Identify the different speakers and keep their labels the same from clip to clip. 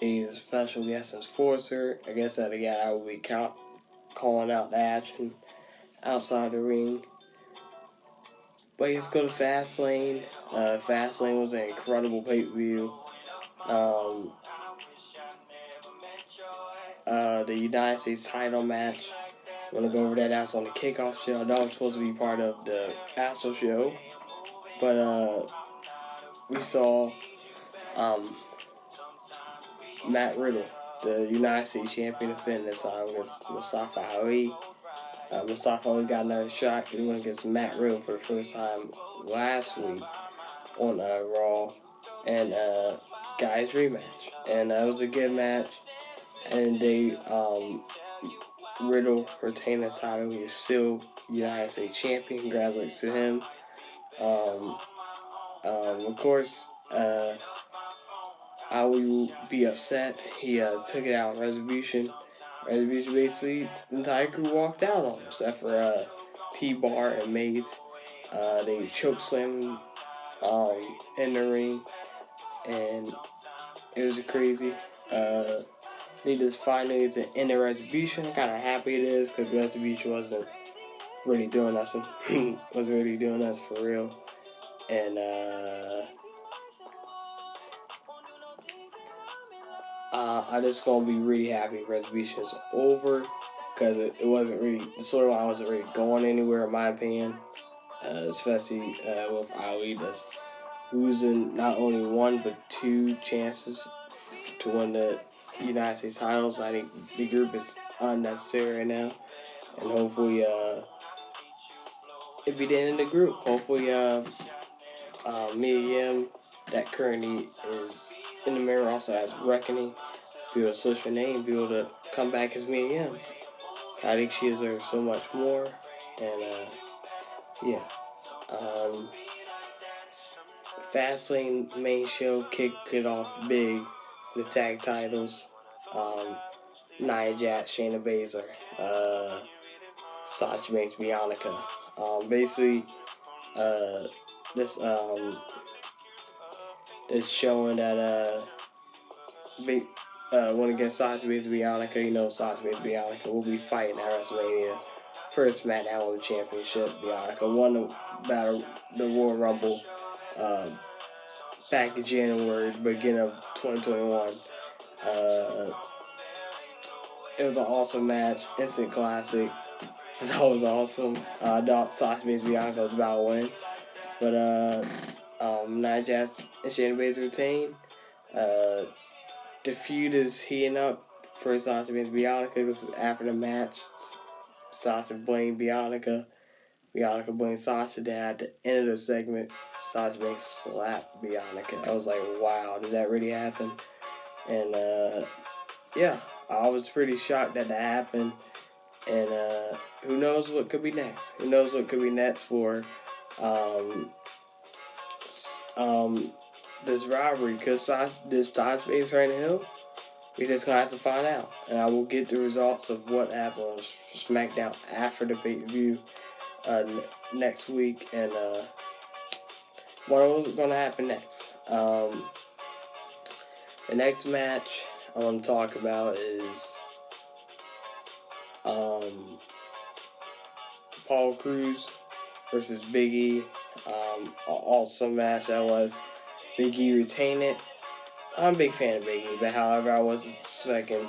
Speaker 1: He's a special guest enforcer. I guess that again I will be calling out the action outside the ring. But let's go to Fastlane. Fastlane was an incredible pay-per-view. The United States title match. I'm going to go over that. That's on the kickoff show. That was supposed to be part of the Astro show. But we saw Matt Riddle, the United States champion, defend this time against Mustafa Ali. Mustafa Ali got another shot. He went against Matt Riddle for the first time last week on Raw. And got his rematch. And it was a good match. And they Riddle retained his title. He is still United States champion. Congratulations to him. Of course, I will be upset. He took it out on Retribution. Retribution basically, the entire crew walked out on him, except for T-Bar and Mace. They chokeslammed him in the ring, and it was crazy. They just finally to end the Retribution. I'm kind of happy it is, because Retribution wasn't really doing nothing. Wasn't really doing us for real. And I'm just gonna be really happy Retribution is over, because it wasn't really, the storyline wasn't really going anywhere in my opinion. Especially with Ali that's losing not only one but two chances to win the United States titles. I think the group is unnecessary right now, and hopefully it'll be the end of the group. Hopefully Mia Yim, that currently is in the mirror, also has Reckoning, be able to switch her name, be able to come back as Mia Yim. I think she deserves so much more, and yeah. Fastlane main show kicked it off big. The tag titles, Nia Jax, Shayna Baszler, Sasha Banks, Bianca. Basically, this showing that went against Sasha Banks, Bianca. You know, Sasha Banks, Bianca will be fighting at WrestleMania. First SmackDown Women's Championship. Bianca won the Royal Rumble back in January, beginning of 2021. It was an awesome match, instant classic. That was awesome. I thought Sasha Banks Bianca was about to win, but Nia Jax and Shayna Baszler retained. The feud is heating up for Sasha Banks Bianca, because after the match, Sasha blamed Bianca. Bianca blamed Sasha. Then at the end of the segment, Sasha Banks slapped Bianca. I was like, wow, did that really happen? And yeah, I was pretty shocked that happened. And who knows what could be next? Who knows what could be next for this rivalry? Because this Sasha Banks right now, we just gonna have to find out. And I will get the results of what happened on SmackDown after the pay-per-view next week, and what was going to happen next. The next match I want to talk about is Paul Cruz versus Big E. Awesome match that was. Big E retained it. I'm a big fan of Big E, but however, I was expecting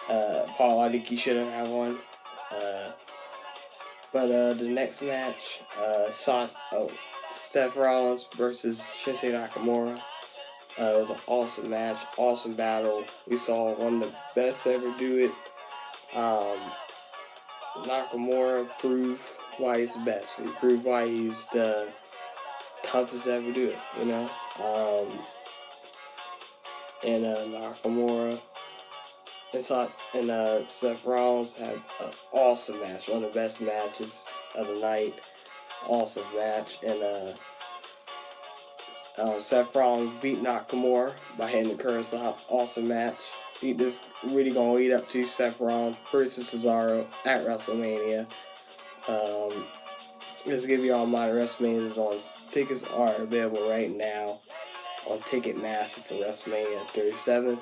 Speaker 1: Paul. I think he shouldn't have won. But the next match, Seth Rollins versus Shinsuke Nakamura. It was an awesome match, awesome battle. We saw one of the best ever do it. Nakamura proved why he's the best. He proved why he's the toughest ever do it, you know. And Nakamura and Seth Rollins had an awesome match, one of the best matches of the night. Awesome match, and Seth Rollins beat Nakamura by hitting the curse out. Awesome match. This really gonna lead up to Seth Rollins versus Cesaro at WrestleMania. Just to give you all my WrestleManias on. Tickets are available right now on Ticketmaster for WrestleMania 37.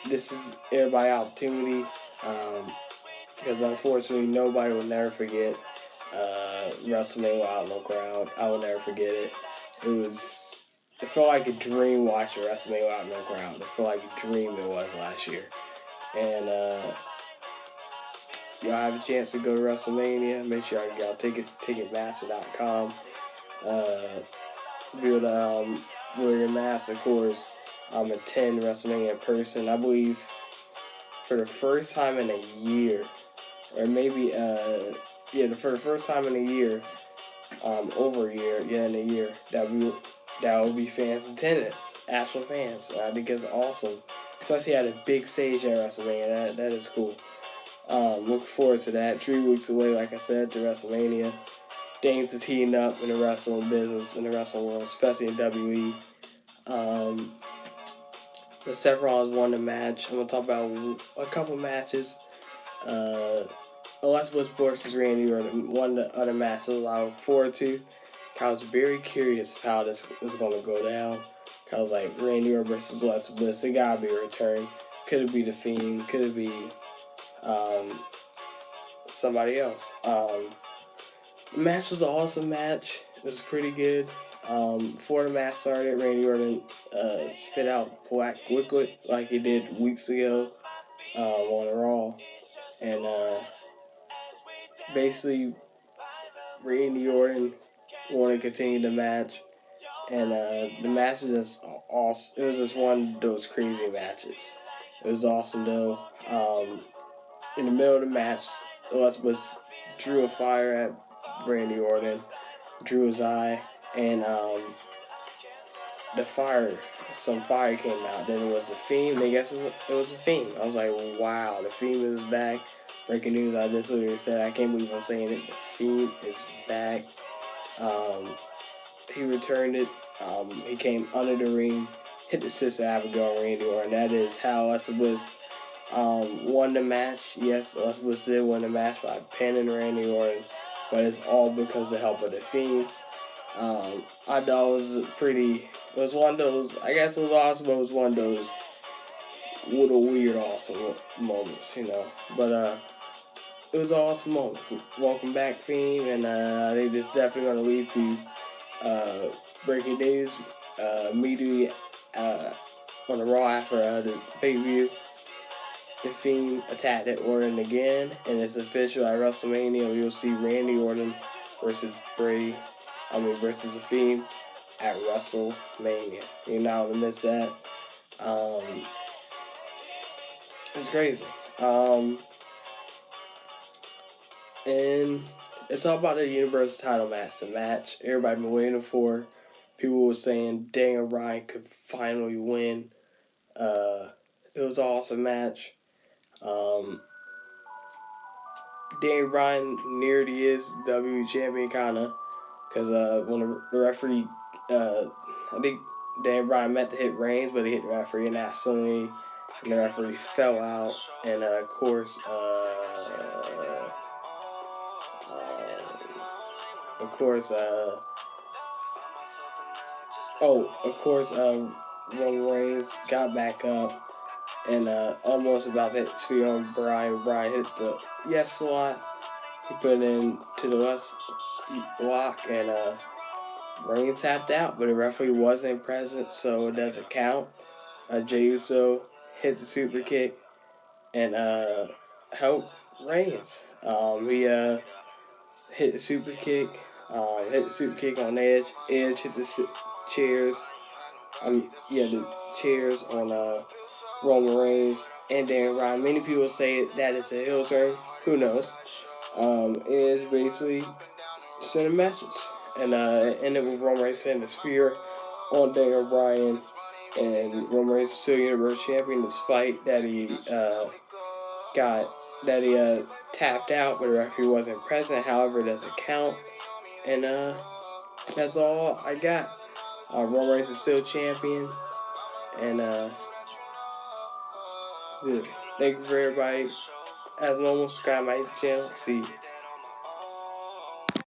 Speaker 1: this is everybody's opportunity. Because unfortunately, nobody will never forget WrestleMania without no crowd. I will never forget it. It felt like a dream watching WrestleMania without no crowd. It felt like a dream it was last year. And y'all have a chance to go to WrestleMania. Make sure y'all tickets to Ticketmaster.com. Be able to wear your mask, of course. Attend WrestleMania in person. I believe for the first time in a year, or maybe for the first time in a year, over a year, in a year, that will be fans attendance, actual fans. I think it's awesome, especially at a big stage at WrestleMania. That is cool. Looking forward to that. 3 weeks away, like I said, to WrestleMania. Things is heating up in the wrestling business, in the wrestling world, especially in WWE. But Seth Rollins won the match. I'm gonna talk about a couple matches. Undisputed versus Randy Orton won the other match. I look forward to. I was very curious how this was gonna go down. I was like, Randy Orton versus Undisputed. It gotta be a return. Could it be the Fiend? Could it be somebody else? The match was an awesome match. It was pretty good. Before the match started, Randy Orton spit out black liquid like he did weeks ago on Raw. And basically, Randy Orton wanted to continue the match. And the match is just awesome. It was just one of those crazy matches. It was awesome, though. In the middle of the match, Elizabeth drew a fire at Randy Orton, drew his eye, and some fire came out. Then it was a Fiend. I guess it was a Fiend. I was like, wow, the Fiend is back. Breaking news, I just literally said, I can't believe I'm saying it. The Fiend is back. He returned it. He came under the ring, hit the Sister Abigail and Randy Orton. That is how Elizabeth won the match. Yes, Elizabeth did win the match by pinning Randy Orton, but it's all because of the help of the Fiend. I thought it was one of those, I guess it was awesome, but it was one of those little weird awesome moments, But it was an awesome moment. Welcome back, Fiend, and I think this is definitely going to lead to breaking news immediately on the Raw after the pay-per-view. The Fiend attacked at Orton again, and it's official at WrestleMania. You'll see Randy Orton versus versus the Fiend at WrestleMania. You're not going to miss that. It's crazy. And it's all about the Universal title match. The match everybody been waiting for. People were saying Daniel Bryan could finally win. It was an awesome match. Daniel Bryan nearly is WWE champion, kinda, because when the referee, I think Daniel Bryan meant to hit Reigns, but he hit the referee and accidentally, and the referee fell out, and of course, Roman Reigns got back up and almost about to hit speed on Bryan. Bryan hit the yes slot. He put it into the West block, and Reigns tapped out, but the referee wasn't present, so it doesn't count. Jey Uso hit the super kick and helped Reigns. He hit the super kick. On Edge. Edge hit the chairs. The chairs on Roman Reigns and Daniel Bryan. Many people say that it's a heel turn. Who knows? Edge basically sent a message, and it ended with Roman Reigns sending the spear on Daniel Bryan, and Roman Reigns is still Universal Champion despite that he tapped out, but the referee wasn't present. However, it doesn't count. And that's all I got. Roman Reigns is still champion. And thank you for everybody. As normal, subscribe to my channel. See you.